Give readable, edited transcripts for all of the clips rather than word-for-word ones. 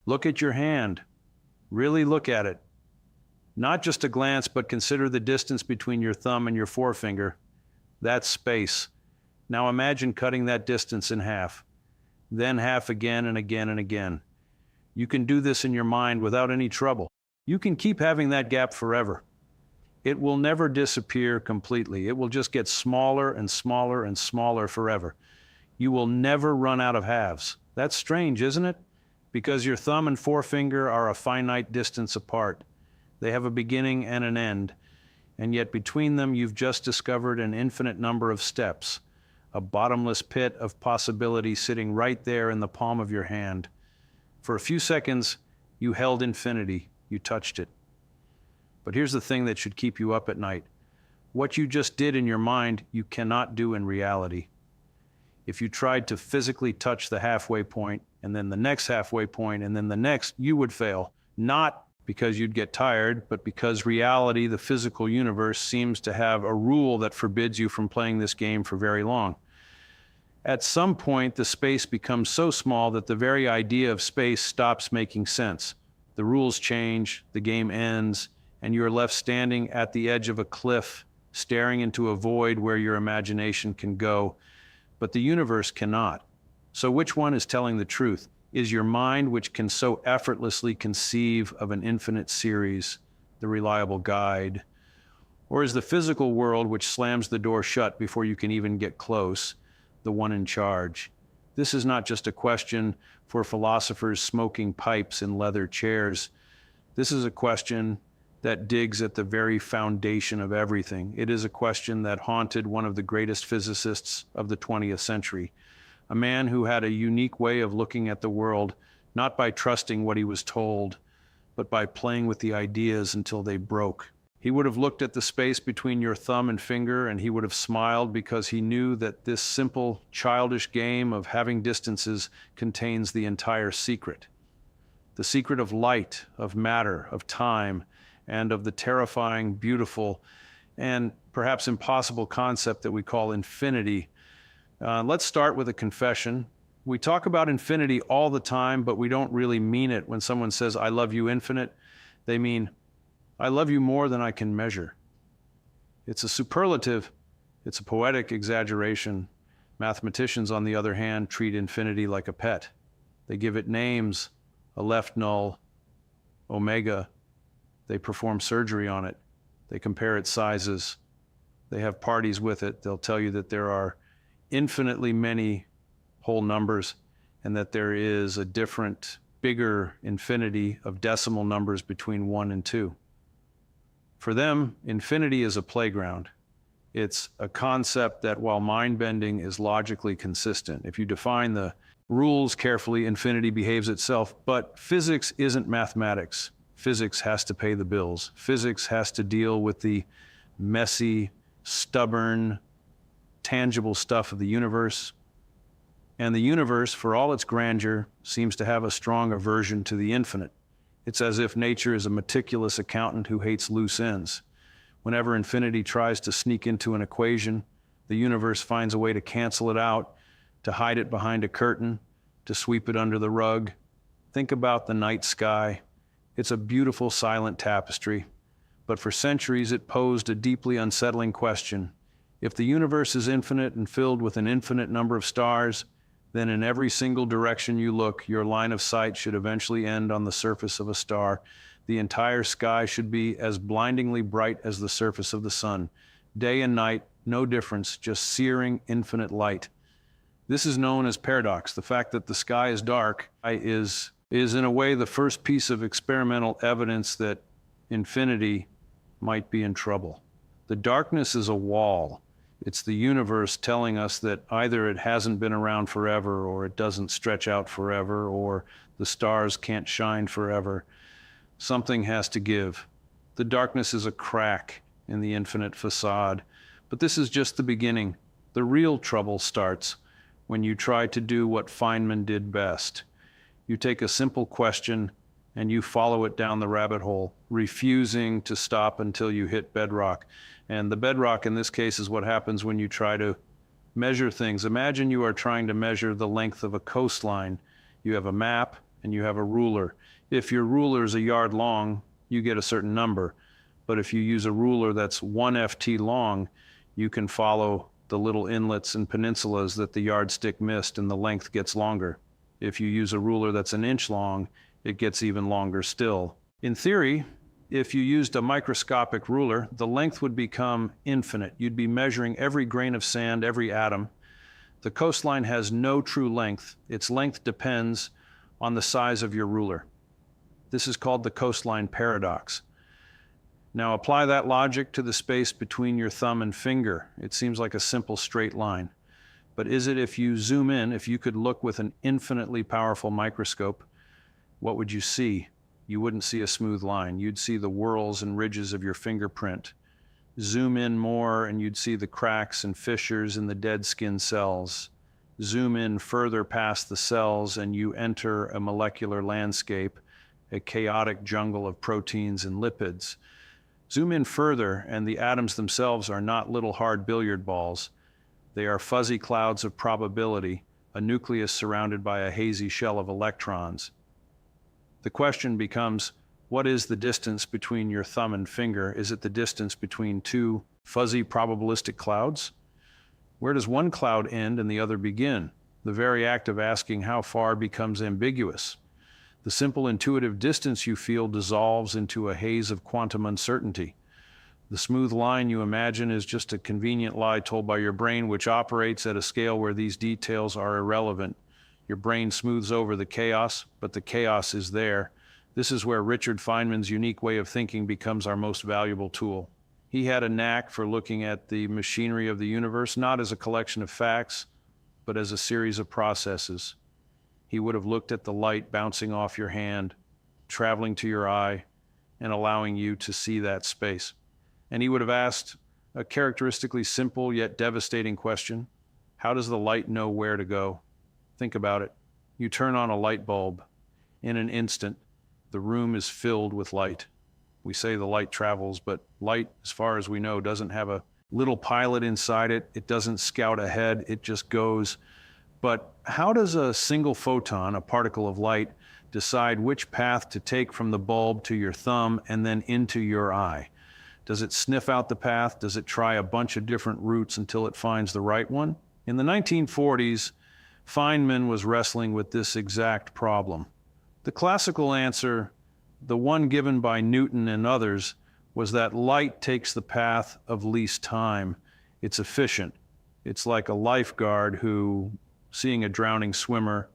Look at your hand. Really look at it. Not just a glance, but consider the distance between your thumb and your forefinger. That's space. Now imagine cutting that distance in half, then half again and again and again. You can do this in your mind without any trouble. You can keep having that gap forever. It will never disappear completely. It will just get smaller and smaller and smaller forever. You will never run out of halves. That's strange, isn't it? Because your thumb and forefinger are a finite distance apart. They have a beginning and an end, and yet between them you've just discovered an infinite number of steps, a bottomless pit of possibility sitting right there in the palm of your hand. For a few seconds, you held infinity, you touched it. But here's the thing that should keep you up at night. What you just did in your mind, you cannot do in reality. If you tried to physically touch the halfway point, and then the next halfway point, and then the next, you would fail. Not because you'd get tired, but because reality, the physical universe, seems to have a rule that forbids you from playing this game for very long. At some point, the space becomes so small that the very idea of space stops making sense. The rules change, the game ends, and you are left standing at the edge of a cliff, staring into a void where your imagination can go, but the universe cannot. So which one is telling the truth? Is your mind, which can so effortlessly conceive of an infinite series, the reliable guide? Or is the physical world, which slams the door shut before you can even get close, the one in charge? This is not just a question for philosophers smoking pipes in leather chairs. This is a question that digs at the very foundation of everything. It is a question that haunted one of the greatest physicists of the 20th century, a man who had a unique way of looking at the world, not by trusting what he was told, but by playing with the ideas until they broke. He would have looked at the space between your thumb and finger, and he would have smiled because he knew that this simple, childish game of having distances contains the entire secret. The secret of light, of matter, of time, and of the terrifying, beautiful, and perhaps impossible concept that we call infinity. Let's start with a confession. We talk about infinity all the time, but we don't really mean it. When someone says, "I love you, infinite," they mean, "I love you more than I can measure." It's a superlative. It's a poetic exaggeration. Mathematicians, on the other hand, treat infinity like a pet. They give it names, a left null, omega. They perform surgery on it. They compare its sizes. They have parties with it. They'll tell you that there are infinitely many whole numbers and that there is a different, bigger infinity of decimal numbers between 1 and 2. For them, infinity is a playground. It's a concept that, while mind-bending, is logically consistent. If you define the rules carefully, infinity behaves itself. But physics isn't mathematics. Physics has to pay the bills. Physics has to deal with the messy, stubborn, tangible stuff of the universe. And the universe, for all its grandeur, seems to have a strong aversion to the infinite. It's as if nature is a meticulous accountant who hates loose ends. Whenever infinity tries to sneak into an equation, the universe finds a way to cancel it out, to hide it behind a curtain, to sweep it under the rug. Think about the night sky. It's a beautiful silent tapestry, but for centuries it posed a deeply unsettling question. If the universe is infinite and filled with an infinite number of stars, then in every single direction you look, your line of sight should eventually end on the surface of a star. The entire sky should be as blindingly bright as the surface of the sun. Day and night, no difference, just searing infinite light. This is known as paradox. The fact that the sky is dark is in a way the first piece of experimental evidence that infinity might be in trouble. The darkness is a wall. It's the universe telling us that either it hasn't been around forever, or it doesn't stretch out forever, or the stars can't shine forever. Something has to give. The darkness is a crack in the infinite facade. But this is just the beginning. The real trouble starts when you try to do what Feynman did best. You take a simple question and you follow it down the rabbit hole, refusing to stop until you hit bedrock. And the bedrock in this case is what happens when you try to measure things. Imagine you are trying to measure the length of a coastline. You have a map, and you have a ruler. If your ruler is a yard long, you get a certain number. But if you use a ruler that's 1 ft long, you can follow the little inlets and peninsulas that the yardstick missed, and the length gets longer. If you use a ruler that's 1 inch long, it gets even longer still. In theory, if you used a microscopic ruler, the length would become infinite. You'd be measuring every grain of sand, every atom. The coastline has no true length. Its length depends on the size of your ruler. This is called the coastline paradox. Now apply that logic to the space between your thumb and finger. It seems like a simple straight line. But is it if you zoom in, if you could look with an infinitely powerful microscope, what would you see? You wouldn't see a smooth line. You'd see the whorls and ridges of your fingerprint. Zoom in more and you'd see the cracks and fissures in the dead skin cells. Zoom in further past the cells and you enter a molecular landscape, a chaotic jungle of proteins and lipids. Zoom in further and the atoms themselves are not little hard billiard balls. They are fuzzy clouds of probability, a nucleus surrounded by a hazy shell of electrons. The question becomes, what is the distance between your thumb and finger? Is it the distance between two fuzzy probabilistic clouds? Where does one cloud end and the other begin? The very act of asking how far becomes ambiguous. The simple intuitive distance you feel dissolves into a haze of quantum uncertainty. The smooth line you imagine is just a convenient lie told by your brain, which operates at a scale where these details are irrelevant. Your brain smooths over the chaos, but the chaos is there. This is where Richard Feynman's unique way of thinking becomes our most valuable tool. He had a knack for looking at the machinery of the universe, not as a collection of facts, but as a series of processes. He would have looked at the light bouncing off your hand, traveling to your eye, and allowing you to see that space. And he would have asked a characteristically simple yet devastating question. How does the light know where to go? Think about it. You turn on a light bulb. In an instant, the room is filled with light. We say the light travels, but light, as far as we know, doesn't have a little pilot inside it. It doesn't scout ahead. It just goes. But how does a single photon, a particle of light, decide which path to take from the bulb to your thumb and then into your eye? Does it sniff out the path? Does it try a bunch of different routes until it finds the right one? In the 1940s, Feynman was wrestling with this exact problem. The classical answer, the one given by Newton and others, was that light takes the path of least time. It's efficient. It's like a lifeguard who, seeing a drowning swimmer,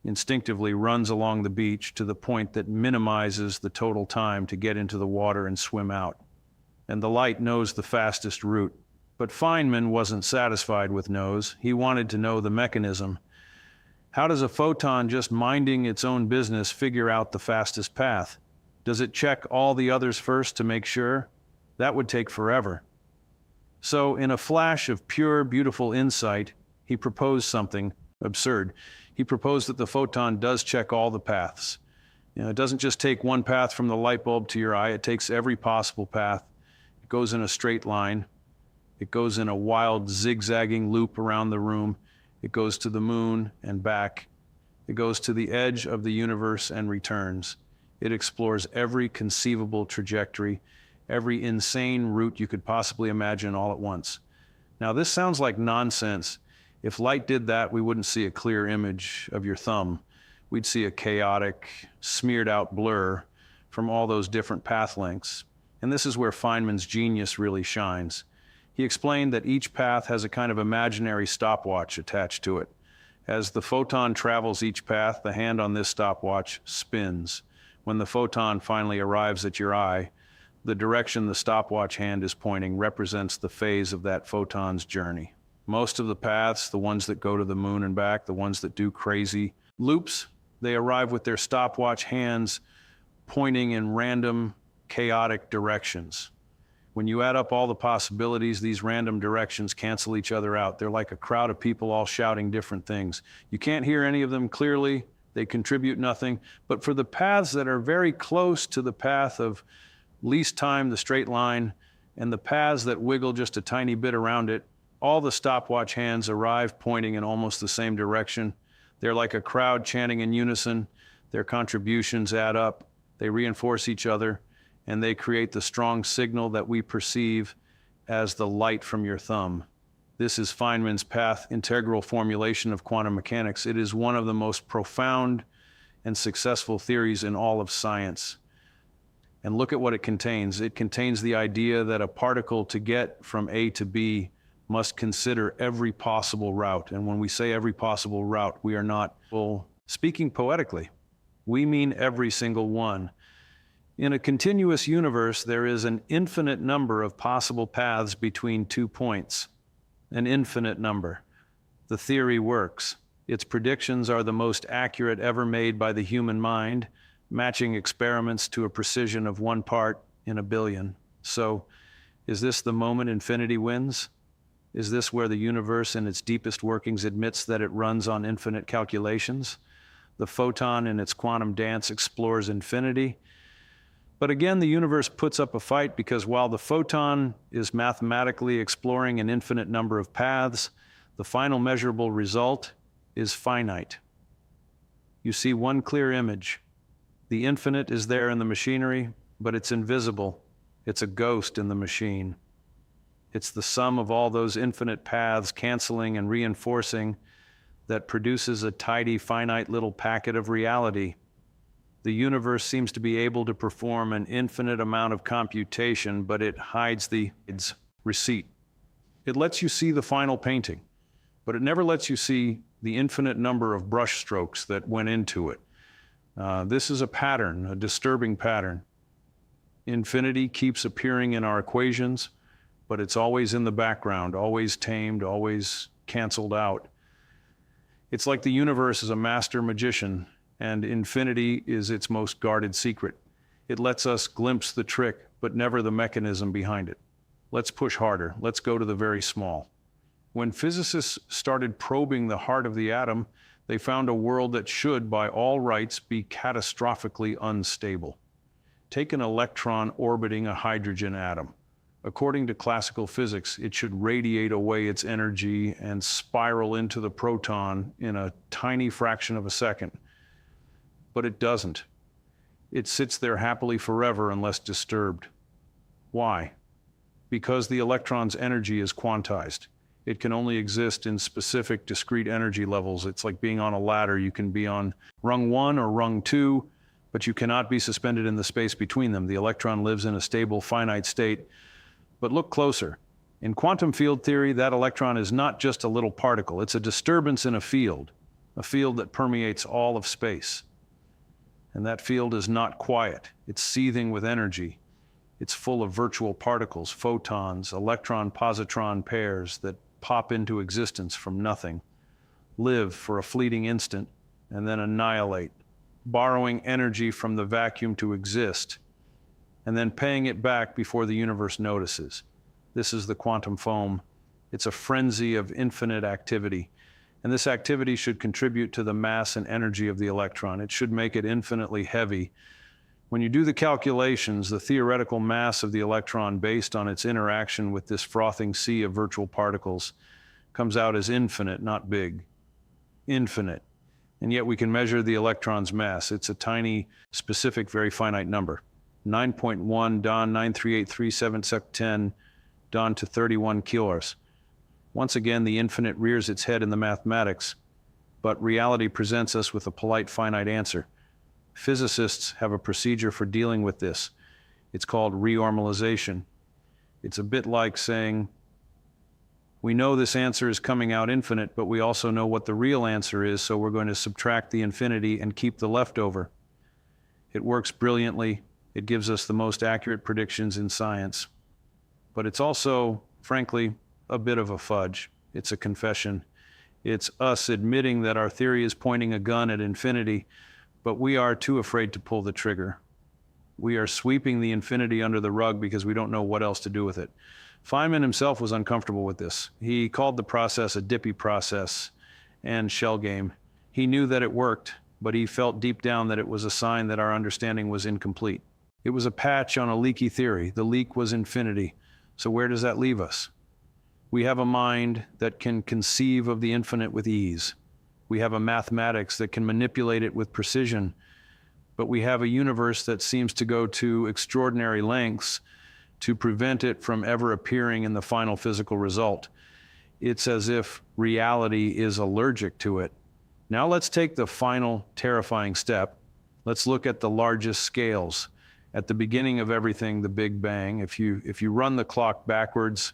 instinctively runs along the beach to the point that minimizes the total time to get into the water and swim out. And the light knows the fastest route. But Feynman wasn't satisfied with knows. He wanted to know the mechanism. How does a photon just minding its own business figure out the fastest path? Does it check all the others first to make sure? That would take forever. So in a flash of pure, beautiful insight, he proposed something absurd. He proposed that the photon does check all the paths. It doesn't just take one path from the light bulb to your eye. It takes every possible path. It goes in a straight line. It goes in a wild zigzagging loop around the room. It goes to the moon and back. It goes to the edge of the universe and returns. It explores every conceivable trajectory, every insane route you could possibly imagine all at once. Now, this sounds like nonsense. If light did that, we wouldn't see a clear image of your thumb. We'd see a chaotic, smeared out blur from all those different path lengths. And this is where Feynman's genius really shines. He explained that each path has a kind of imaginary stopwatch attached to it. As the photon travels each path, the hand on this stopwatch spins. When the photon finally arrives at your eye, the direction the stopwatch hand is pointing represents the phase of that photon's journey. Most of the paths, the ones that go to the moon and back, the ones that do crazy loops, they arrive with their stopwatch hands pointing in random, chaotic directions. When you add up all the possibilities, these random directions cancel each other out. They're like a crowd of people all shouting different things. You can't hear any of them clearly. They contribute nothing. But for the paths that are very close to the path of least time, the straight line, and the paths that wiggle just a tiny bit around it, all the stopwatch hands arrive pointing in almost the same direction. They're like a crowd chanting in unison. Their contributions add up, they reinforce each other, and they create the strong signal that we perceive as the light from your thumb. This is Feynman's path integral formulation of quantum mechanics. It is one of the most profound and successful theories in all of science. And look at what it contains. It contains the idea that a particle, to get from A to B, must consider every possible route. And when we say every possible route, we are not speaking poetically. We mean every single one. In a continuous universe, there is an infinite number of possible paths between 2 points. An infinite number. The theory works. Its predictions are the most accurate ever made by the human mind, matching experiments to a precision of 1 part in a billion. So, is this the moment infinity wins? Is this where the universe in its deepest workings admits that it runs on infinite calculations? The photon in its quantum dance explores infinity. But again, the universe puts up a fight, because while the photon is mathematically exploring an infinite number of paths, the final measurable result is finite. You see one clear image. The infinite is there in the machinery, but it's invisible. It's a ghost in the machine. It's the sum of all those infinite paths canceling and reinforcing that produces a tidy, finite little packet of reality. The universe seems to be able to perform an infinite amount of computation, but it hides the receipt. It lets you see the final painting, but it never lets you see the infinite number of brush strokes that went into it. This is a pattern, a disturbing pattern. Infinity keeps appearing in our equations, but it's always in the background, always tamed, always canceled out. It's like the universe is a master magician, and infinity is its most guarded secret. It lets us glimpse the trick, but never the mechanism behind it. Let's push harder. Let's go to the very small. When physicists started probing the heart of the atom, they found a world that should, by all rights, be catastrophically unstable. Take an electron orbiting a hydrogen atom. According to classical physics, it should radiate away its energy and spiral into the proton in a tiny fraction of a second. But it doesn't. It sits there happily forever unless disturbed. Why? Because the electron's energy is quantized. It can only exist in specific discrete energy levels. It's like being on a ladder. You can be on rung 1 or rung 2, but you cannot be suspended in the space between them. The electron lives in a stable, finite state. But look closer. In quantum field theory, that electron is not just a little particle. It's a disturbance in a field that permeates all of space. And that field is not quiet. It's seething with energy. It's full of virtual particles, photons, electron-positron pairs that pop into existence from nothing, live for a fleeting instant, and then annihilate, borrowing energy from the vacuum to exist, and then paying it back before the universe notices. This is the quantum foam. It's a frenzy of infinite activity. And this activity should contribute to the mass and energy of the electron. It should make it infinitely heavy. When you do the calculations, the theoretical mass of the electron based on its interaction with this frothing sea of virtual particles comes out as infinite, not big. Infinite. And yet we can measure the electron's mass. It's a tiny, specific, very finite number. 9.1 Don 93837 sec 10 Don to 31 kilos. Once again, the infinite rears its head in the mathematics, but reality presents us with a polite, finite answer. Physicists have a procedure for dealing with this. It's called renormalization. It's a bit like saying, we know this answer is coming out infinite, but we also know what the real answer is, so we're going to subtract the infinity and keep the leftover. It works brilliantly. It gives us the most accurate predictions in science. But it's also, frankly, a bit of a fudge. It's a confession. It's us admitting that our theory is pointing a gun at infinity, but we are too afraid to pull the trigger. We are sweeping the infinity under the rug because we don't know what else to do with it. Feynman himself was uncomfortable with this. He called the process a dippy process and shell game. He knew that it worked, but he felt deep down that it was a sign that our understanding was incomplete. It was a patch on a leaky theory. The leak was infinity. So where does that leave us? We have a mind that can conceive of the infinite with ease. We have a mathematics that can manipulate it with precision. but we have a universe that seems to go to extraordinary lengths to prevent it from ever appearing in the final physical result. It's as if reality is allergic to it. Now let's take the final terrifying step. Let's look at the largest scales. At the beginning of everything, the Big Bang, if you run the clock backwards,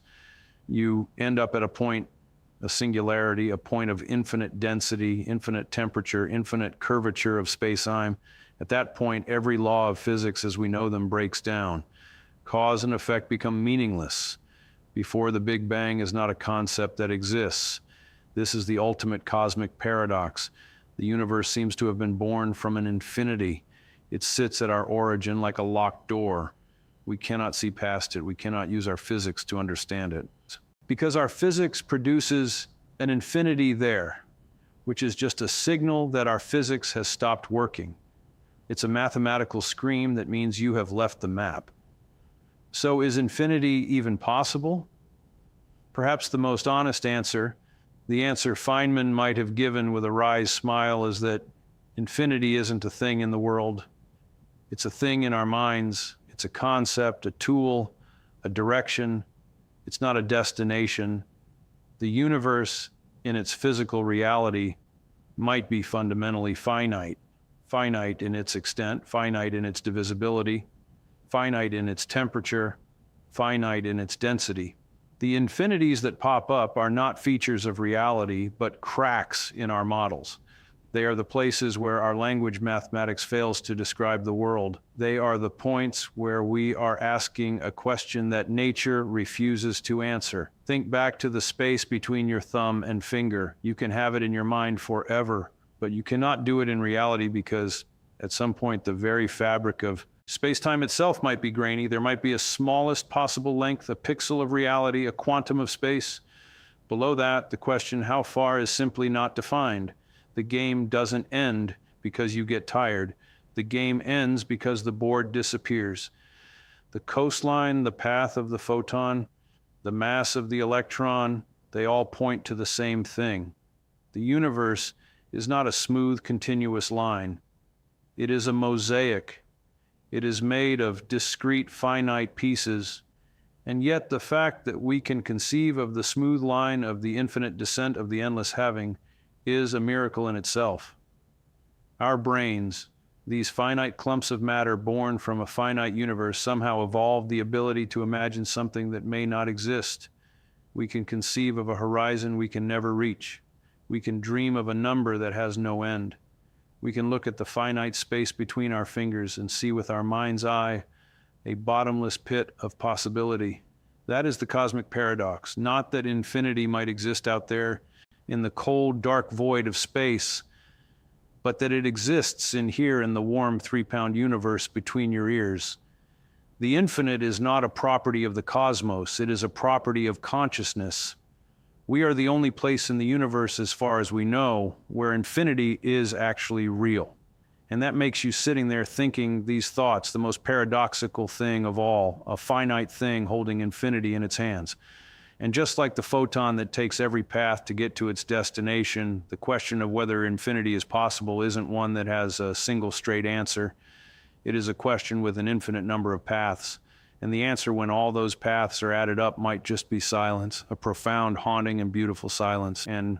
you end up at a point, a singularity, a point of infinite density, infinite temperature, infinite curvature of space-time. At that point, every law of physics as we know them breaks down. Cause and effect become meaningless. Before the Big Bang is not a concept that exists. This is the ultimate cosmic paradox. The universe seems to have been born from an infinity. It sits at our origin like a locked door. We cannot see past it. We cannot use our physics to understand it. Because our physics produces an infinity there, which is just a signal that our physics has stopped working. It's a mathematical scream that means you have left the map. So is infinity even possible? Perhaps the most honest answer, the answer Feynman might have given with a wry smile, is that infinity isn't a thing in the world. It's a thing in our minds. It's a concept, a tool, a direction. It's not a destination. The universe, in its physical reality, might be fundamentally finite. Finite in its extent, finite in its divisibility, finite in its temperature, finite in its density. The infinities that pop up are not features of reality, but cracks in our models. They are the places where our language mathematics fails to describe the world. They are the points where we are asking a question that nature refuses to answer. Think back to the space between your thumb and finger. You can have it in your mind forever, but you cannot do it in reality because at some point the very fabric of space-time itself might be grainy. There might be a smallest possible length, a pixel of reality, a quantum of space. Below that, the question how far is simply not defined. The game doesn't end because you get tired. The game ends because the board disappears. The coastline, the path of the photon, the mass of the electron, they all point to the same thing. The universe is not a smooth, continuous line. It is a mosaic. It is made of discrete, finite pieces, and yet the fact that we can conceive of the smooth line of the infinite descent of the endless having is a miracle in itself. Our brains, these finite clumps of matter born from a finite universe, somehow evolved the ability to imagine something that may not exist. We can conceive of a horizon we can never reach. We can dream of a number that has no end. We can look at the finite space between our fingers and see with our mind's eye a bottomless pit of possibility. That is the cosmic paradox, not that infinity might exist out there in the cold, dark void of space, but that it exists in here in the warm 3-pound universe between your ears. The infinite is not a property of the cosmos, it is a property of consciousness. We are the only place in the universe, as far as we know, where infinity is actually real. And that makes you sitting there thinking these thoughts, the most paradoxical thing of all, a finite thing holding infinity in its hands. And just like the photon that takes every path to get to its destination, the question of whether infinity is possible isn't one that has a single straight answer. It is a question with an infinite number of paths. And the answer when all those paths are added up might just be silence, a profound, haunting, and beautiful silence. And